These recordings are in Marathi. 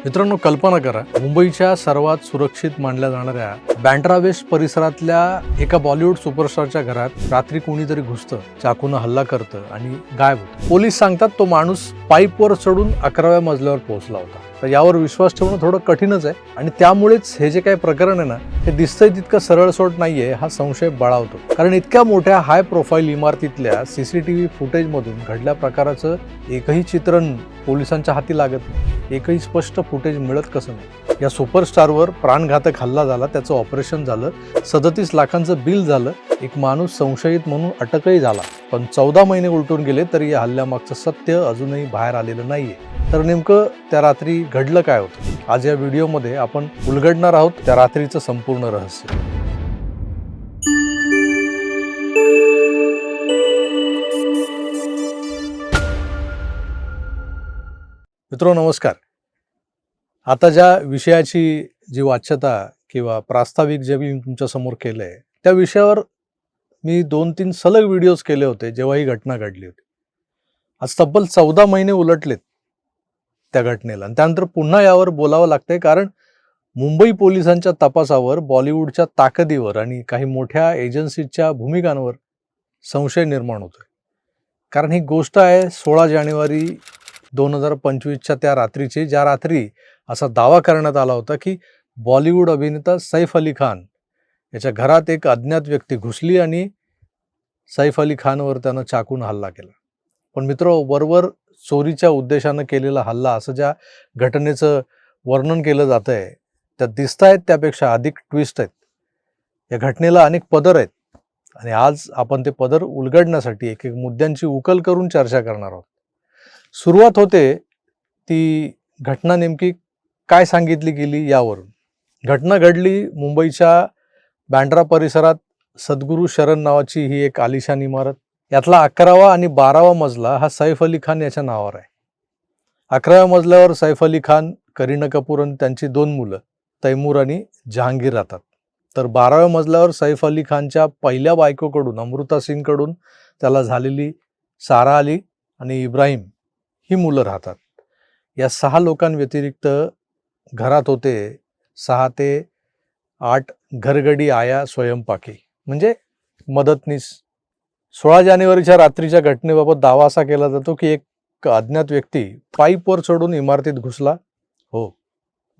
मित्रांनो, कल्पना करा, मुंबईच्या सर्वात सुरक्षित मानल्या जाणाऱ्या बँड्रा वेस्ट परिसरातल्या एका बॉलिवूड सुपरस्टारच्या घरात रात्री कोणीतरी घुसतं, चाकूनं हल्ला करतं आणि गायब होतं. पोलीस सांगतात तो माणूस पाईपवर चढून 11व्या मजल्यावर पोहोचला होता. तर यावर विश्वास ठेवणं थोडं कठीणच आहे आणि त्यामुळेच हे जे काही प्रकरण आहे ना, हे दिसतंय तितकं सरळसोट नाहीये हा संशय बळावतो. कारण इतक्या मोठ्या हाय प्रोफाईल इमारतीतल्या सीसीटीव्ही फुटेजमधून घडल्या प्रकाराचं एकही चित्रण पोलिसांच्या हाती लागत नाही. एकही स्पष्ट फुटेज मिळत कसं नाही. या सुपरस्टारवर प्राणघातक हल्ला झाला, त्याचं ऑपरेशन झालं, 37 लाखांचं बिल झालं, एक माणूस संशयित म्हणून अटकही झाला. पण 14 महिने उलटून गेले तरी या हल्ल्यामागचं सत्य अजूनही बाहेर आलेलं नाहीये. तर नेमकं त्या रात्री घडलं काय होतं? आज या व्हिडिओमध्ये आपण उलगडणार आहोत त्या रात्रीचं संपूर्ण रहस्य. मित्रांनो, नमस्कार. आता ज्या विषयाची जी वाच्यता किंवा प्रास्ताविक जे मी तुमच्या समोर केलंय, त्या विषयावर मी 2-3 सलग व्हिडिओज केले होते जेव्हा ही घटना घडली होती. आज तब्बल 14 महिने उलटलेत त्या घटनेला आणि त्यानंतर पुन्हा यावर बोलावं लागतंय, कारण मुंबई पोलिसांच्या तपासावर, बॉलिवूडच्या ताकदीवर आणि काही मोठ्या एजन्सीच्या भूमिकांवर संशय निर्माण होतोय. कारण ही गोष्ट आहे 16 जानेवारी 2025च्या त्या रात्रीची, ज्या रात्री असा दावा करण्यात आला होता की बॉलिवूड अभिनेता सैफ अली खान याच्या घरात एक अज्ञात व्यक्ती घुसली आणि सैफ अली खानवर त्यानं चाकून हल्ला केला. पण मित्र, वरवर चोरीच्या उद्देशानं केलेला हल्ला असं ज्या घटनेचं वर्णन केलं जात आहे, त्या दिसतायत त्यापेक्षा अधिक ट्विस्ट आहेत. या घटनेला अनेक पदर आहेत आणि आज आपण ते पदर उलगडण्यासाठी एक एक मुद्द्यांची उकल करून चर्चा करणार आहोत. सुरुवात होते ती घटना नेमकी काय सांगितली गेली यावरून. घटना घडली मुंबईच्या बँड्रा परिसरात. सद्गुरू शरण नावाची ही एक आलिशान इमारत, यातला 11वा आणि 12वा मजला हा सैफ अली खान याच्या नावावर आहे. 11व्या मजल्यावर सैफ अली खान, करीना कपूर आणि त्यांची 2 मुलं तैमूर आणि जहांगीर राहतात. तर 12व्या मजल्यावर सैफ अली खानच्या पहिल्या बायकोकडून, अमृता सिंगकडून त्याला झालेली सारा अली आणि इब्राहिम ही मुलं राहतात. या 6 लोकांव्यतिरिक्त घरात होते 6 ते 8 घरगडी आया, स्वयंपाकी म्हणजे मदतनीस. 16 जानेवारीच्या रात्रीच्या घटनेबाबत दावा असा केला जातो की एक अज्ञात व्यक्ती पाईपवर चढून इमारतीत घुसला. हो,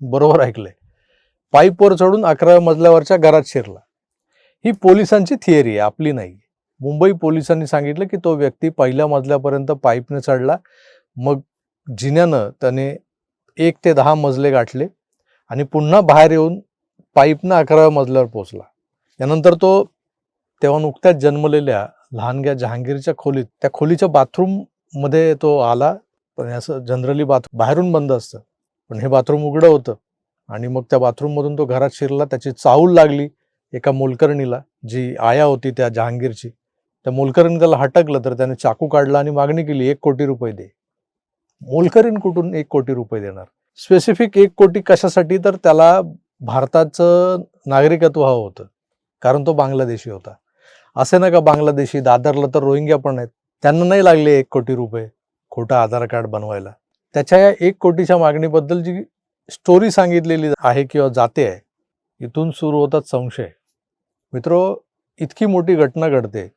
बरोबर ऐकलंय, पाईपवर चढून 11व्या मजल्यावरच्या घरात शिरला. ही पोलिसांची थिअरी आहे, आपली नाही. मुंबई पोलिसांनी सांगितलं की तो व्यक्ती पहिल्या मजल्यापर्यंत पाईपने चढला, मग जिन्यानं त्याने 1 ते 10 मजले गाठले आणि पुन्हा बाहेर येऊन पाईपनं 11व्या मजल्यावर पोहोचला. यानंतर तो तेव्हा नुकत्याच जन्मलेल्या लहानग्या जहांगीरच्या खोलीत, त्या खोलीच्या बाथरूममध्ये तो आला. पण असं जनरली बाहेरून बंद असतं, पण हे बाथरूम उघडं होतं आणि मग त्या बाथरूममधून तो घरात शिरला. त्याची चाहूल लागली एका मोलकरणीला, जी आया होती त्या जहांगीरची. त्या मोलकरणीने त्याला हटकलं तर त्याने चाकू काढला आणि मागणी केली, 1 कोटी रुपये दे. मोलकरीण कुठून 1 कोटी रुपये देणार? स्पेसिफिक 1 कोटी कशासाठी? तर त्याला भारताचं नागरिकत्व हवं होतं, कारण तो बांगलादेशी होता. असे ना का बांगलादेशी, दादरला तर रोहिंग्या पण आहेत, त्यांना नाही लागले 1 कोटी रुपये खोटं आधार कार्ड बनवायला. त्याच्या या 1 कोटीच्या मागणीबद्दल जी स्टोरी सांगितलेली आहे किंवा जाते आहे, इथून सुरू होतात संशय. मित्रो, इतकी मोठी घटना घडते,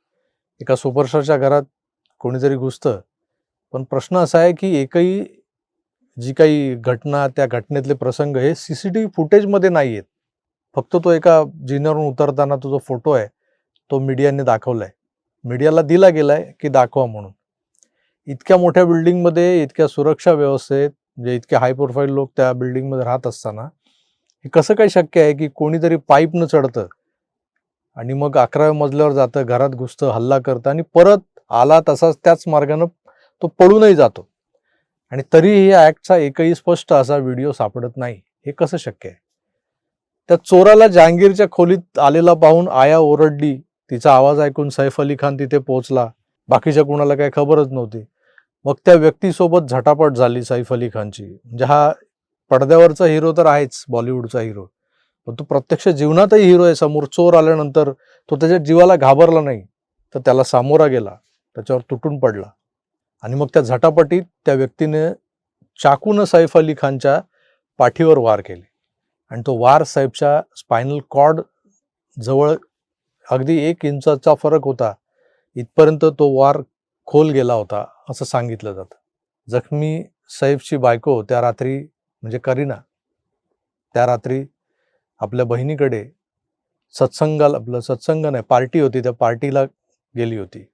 एका सुपरस्टारच्या घरात कोणीतरी घुसतं, पण प्रश्न असा आहे की एकही जी काही घटना, त्या घटनेतले प्रसंग हे सीसीटीव्ही फुटेजमध्ये नाही आहेत. फक्त तो एका जिन्यावरून उतरताना तो जो फोटो आहे तो मीडियाने दाखवलाय, मीडियाला दिला गेलाय की दाखवा म्हणून. इतक्या मोठ्या बिल्डिंगमध्ये, इतक्या सुरक्षा व्यवस्थेत, म्हणजे इतके हाय प्रोफाईल लोक त्या बिल्डिंगमध्ये राहत असताना हे कसं काय शक्य आहे की कोणीतरी पाईपनं चढतं आणि मग 11व्या मजल्यावर जातं, घरात घुसतं, हल्ला करतं आणि परत आला तसाच त्याच मार्गानं तो पळूनही जातो आणि तरीही या ॲक्टचा एकही स्पष्ट असा व्हिडिओ सापडत नाही? हे कसं शक्य आहे? त्या चोराला जहांगीरच्या खोलीत आलेला पाहून आया ओरडली. तिचा आवाज ऐकून सैफ अली खान तिथे पोहोचला. बाकीच्या कुणाला काही खबरच नव्हती. मग त्या व्यक्तीसोबत झटापट झाली सैफ अली खानची. म्हणजे हा पडद्यावरचा हिरो तर आहेच, बॉलिवूडचा हिरो, पण तो प्रत्यक्ष जीवनातही हिरो आहे. समोर चोर आल्यानंतर तो त्याच्या जीवाला घाबरला नाही, तर त्याला सामोरा गेला, त्याच्यावर तुटून पडला आणि मग त्या झटापटीत त्या व्यक्तीने चाकूनं सैफ अली खानच्या पाठीवर वार केले आणि तो वार सैफच्या स्पायनल कॉर्ड जवळ अगदी 1 इंचाचा फरक होता, इथपर्यंत तो वार खोल गेला होता असं सांगितलं जातं. जखमी सैफची बायको त्या रात्री म्हणजे करीना त्या रात्री आपल्या बहिणीकडे सत्संग नाही, पार्टी होती, त्या पार्टीला गेली होती.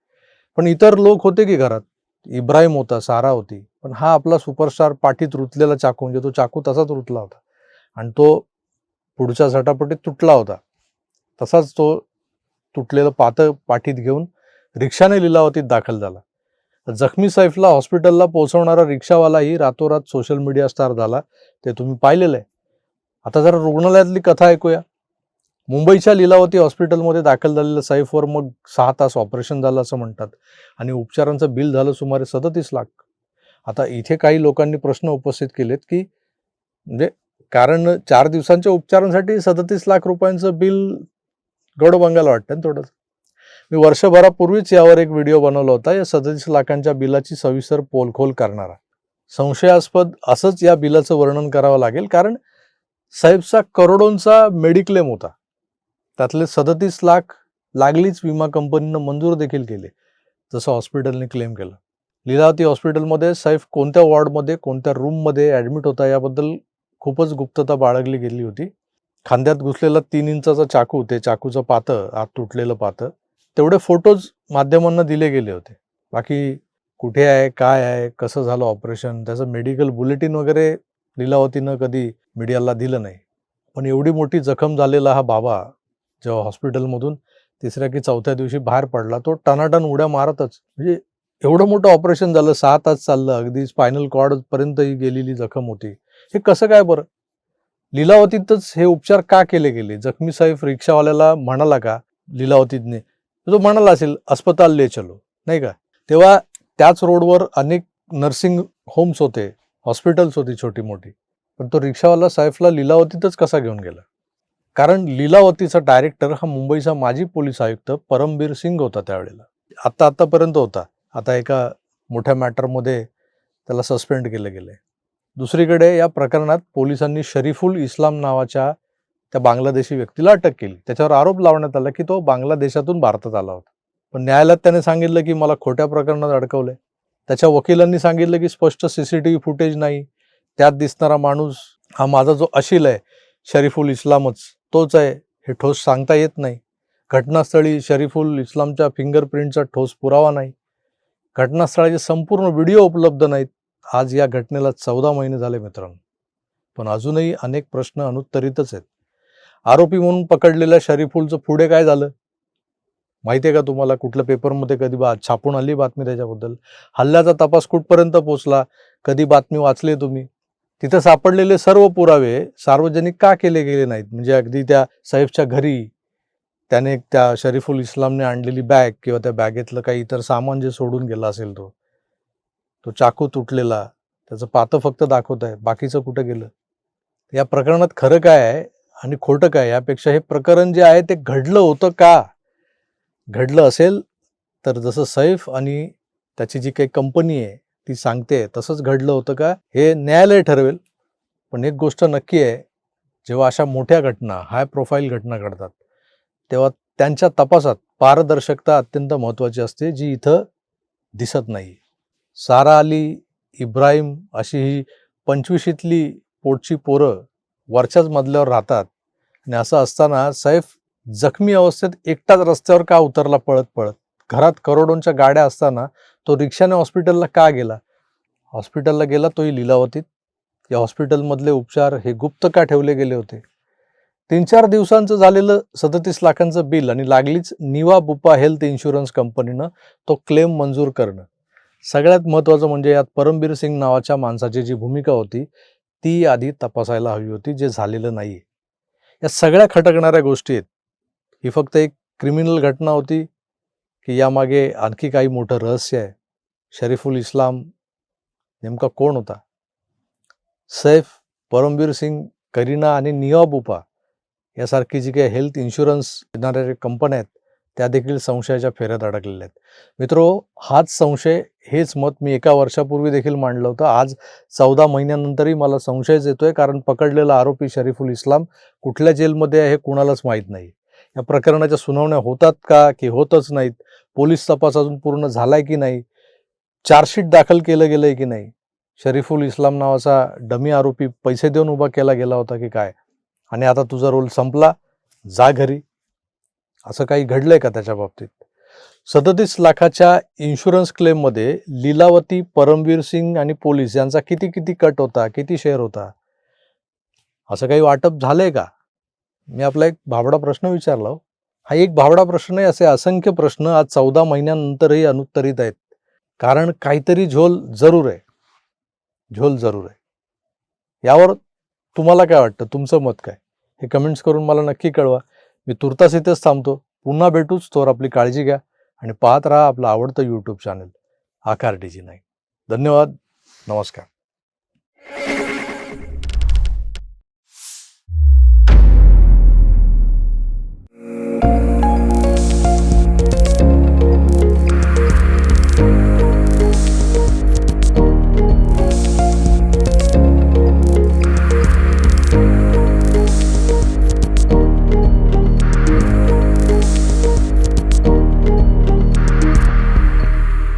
पण इतर लोक होते की घरात. इब्राहिम होता, सारा होती. पण हा आपला सुपरस्टार पाठीत रुतलेला चाकू, म्हणजे तो चाकू तसाच रुतला होता आणि तो पुढच्या झटापटीत तुटला होता. तसाच तो तुटलेलं पातं पाठीत घेऊन रिक्षाने लिलावतीत दाखल झाला. जखमी सैफला हॉस्पिटलला पोहोचवणारा रिक्षावालाही रातोरात सोशल मीडिया स्टार झाला. ते तुम्ही पाहिलेलं आहे. आता जरा रुग्णालयातली कथा ऐकूया. मुंबईच्या लीलावती हॉस्पिटलमध्ये दाखल झालेल्या सैफवर मग 6 तास ऑपरेशन झालं असं म्हणतात आणि उपचारांचं बिल झालं सुमारे 37 लाख. आता इथे काही लोकांनी प्रश्न उपस्थित केलेत की म्हणजे कारण 4 दिवसांच्या उपचारांसाठी 37 लाख रुपयांचं बिल गौडबंगाला वाटतं थोडंसं. मी वर्षभरापूर्वीच यावर एक व्हिडिओ बनवला होता, या 37 लाखांच्या बिलाची सविस्तर पोलखोल करणारा. संशयास्पद असंच या बिलाचं वर्णन करावं लागेल, कारण सैफचा करोडोंचा मेडिक्लेम होता. त्यातले 37 लाख लागलीच विमा कंपनीनं मंजूर देखील केले, जसं हॉस्पिटलने क्लेम केलं. लीलावती हॉस्पिटलमध्ये सैफ कोणत्या वॉर्डमध्ये, कोणत्या रूममध्ये ॲडमिट होता याबद्दल खूपच गुप्तता बाळगली गेली होती. खांद्यात घुसलेला 3 इंचाचा चाकू, ते चाकूचं पातं, आत तुटलेलं पातं, तेवढे फोटोज माध्यमांना दिले गेले होते. बाकी कुठे आहे, काय आहे, कसं झालं ऑपरेशन, त्याचं मेडिकल बुलेटिन वगैरे लीलावतीनं कधी मीडियाला दिलं नाही. पण एवढी मोठी जखम झालेला हा बाबा जेव्हा हॉस्पिटलमधून 3ऱ्या की 4थ्या दिवशी बाहेर पडला, तो टनाटन उड्या मारतच. म्हणजे एवढं मोठं ऑपरेशन झालं, 6 तास चाललं, अगदी स्पायनल कॉर्डपर्यंतही गेलेली जखम होती. हे कसं काय बरं? लीलावतीतच हे उपचार का केले गेले? जखमी सैफ रिक्षावाल्याला म्हणाला का लीलावतीने? तो म्हणाला असेल, अस्पताल ले चलो, नाही का? तेव्हा त्याच रोडवर अनेक नर्सिंग होम्स होते, हॉस्पिटल्स होती छोटी मोठी. पण तो रिक्षावाला सैफला लीलावतीतच कसा घेऊन गेला? कारण लीलावतीचा डायरेक्टर हा मुंबईचा माजी पोलीस आयुक्त परमबीर सिंग होता त्यावेळेला. आतापर्यंत होता. आता एका मोठ्या मॅटरमध्ये त्याला सस्पेंड केलं गेलंय. दुसरीकडे या प्रकरणात पोलिसांनी शरीफुल इस्लाम नावाच्या त्या बांगलादेशी व्यक्तीला अटक केली. त्याच्यावर आरोप लावण्यात आला की तो बांगलादेशातून भारतात आला होता. पण न्यायालयात त्याने सांगितलं की मला खोट्या प्रकरणात अडकवलंय. त्याच्या वकिलांनी सांगितलं की स्पष्ट CCTV फुटेज नाही, त्यात दिसणारा माणूस हा माझा जो अशील आहे, शरीफुल इस्लामच तोच आहे, हे ठोस सांगता येत नाही. घटनास्थळी शरीफुल इस्लामच्या फिंगरप्रिंटचा ठोस पुरावा नाही. घटनास्थळाचे संपूर्ण व्हिडिओ उपलब्ध नाहीत. आज या घटनेला 14 महिने झाले मित्रांनो, पण अजूनही अनेक प्रश्न अनुत्तरितच आहेत. आरोपी म्हणून पकडलेल्या शरीफुलचं पुढे काय झालं माहिती आहे का तुम्हाला? कुठल्या पेपरमध्ये कधी छापून आली बातमी त्याच्याबद्दल? हल्ल्याचा तपास कुठपर्यंत पोहोचला? कधी बातमी वाचली तुम्ही? तिथं सापडलेले सर्व पुरावे सार्वजनिक का केले गेले नाहीत? म्हणजे अगदी त्या सैफच्या घरी त्याने त्या शरीफुल इस्लामने आणलेली बॅग किंवा त्या बॅगेतलं काही इतर सामान जे सोडून गेला असेल, तो चाकू तुटलेला, त्याचं पातं फक्त दाखवत आहे, बाकीचं कुठं गेलं? या प्रकरणात खरं काय आहे आणि खोटं काय, यापेक्षा हे प्रकरण जे आहे ते घडलं होतं का? घडलं असेल तर जसं सैफ आणि त्याची जी काही कंपनी आहे ती सांगते तसंच घडलं होतं का, हे न्यायालय ठरवेल. पण एक गोष्ट नक्की आहे, जेव्हा अशा मोठ्या घटना, हाय प्रोफाईल घटना घडतात, तेव्हा त्यांच्या तपासात पारदर्शकता अत्यंत महत्त्वाची असते, जी इथं दिसत नाही. सारा अली, इब्राहिम अशी ही 25शीतली पोटची पोरं वरच्याच मजल्यावर राहतात आणि असं असताना सैफ जखमी अवस्थेत एकटाच रस्त्यावर का उतरला पळत पळत? घरात करोडोंच्या गाड्या असताना तो रिक्षाने हॉस्पिटलला का गेला? हॉस्पिटलला गेला तोही लीलावतीत. या हॉस्पिटलमधले उपचार हे गुप्त का ठेवले गेले होते? 3-4 दिवसांचं झालेलं 37 लाखांचं बिल आणि लागलीच निवा बुपा हेल्थ इन्शुरन्स कंपनीनं तो क्लेम मंजूर करणं. सगळ्यात महत्त्वाचं म्हणजे यात परमबीर सिंग नावाच्या माणसाची जी भूमिका होती ती आधी तपासायला हवी होती, जे झालेलं नाही. या सगळ्या खटकणाऱ्या गोष्टी आहेत. ही फक्त एक क्रिमिनल घटना होती की यामागे आणखी काही मोठं रहस्य आहे? शरीफुल इस्लाम नेमका कोण होता? सैफ, परमबीर सिंग, करीना आणि निवा बुपा यासारखी जी काही हेल्थ इन्शुरन्स देणाऱ्या कंपन्या आहेत त्या देखील संशयाच्या फेऱ्यात अडकलेल्या आहेत. मित्रो, हाच संशय, हेच मत मी एका वर्षापूर्वी देखील मांडलं होतं. आज 14 महिन्यानंतरही मला संशयच येतोय, कारण पकडलेला आरोपी शरीफुल इस्लाम कुठल्या जेलमध्ये आहे हे कुणालाच माहीत नाही. या प्रकरणाच्या सुनावण्या होतात का की होतच नाहीत? पोलीस तपास अजून पूर्ण झालाय की नाही? चार्जशीट दाखल केलं गेलंय की नाही? शरीफुल इस्लाम नावाचा डमी आरोपी पैसे देऊन उभा केला गेला होता की काय? आणि आता तुझा रोल संपला, जा घरी. असं काही घडलंय का त्याच्या बाबतीत? 37 लाखाच्या इन्शुरन्स क्लेममध्ये लीलावती, परमवीर सिंग आणि पोलीस यांचा किती किती कट होता, किती शेअर होता? असं काही वाटप झालंय का? मी आपला एक भाबडा प्रश्न विचारला हो. हा एक भाबडा प्रश्न नाही, असे असंख्य प्रश्न आज 14 महिन्यानंतरही अनुत्तरित आहेत. कारण काहीतरी झोल जरूर आहे. झोल जरूर आहे. यावर तुम्हाला काय वाटतं? तुमचं मत काय? हे कमेंट्स करून मला नक्की कळवा. मी तुर्तास इथेच थांबतो. पुन्हा भेटूच. तोवर आपली काळजी घ्या आणि पाहत राहा आपलं आवडतं YouTube चॅनल आकार DG9. धन्यवाद. नमस्कार.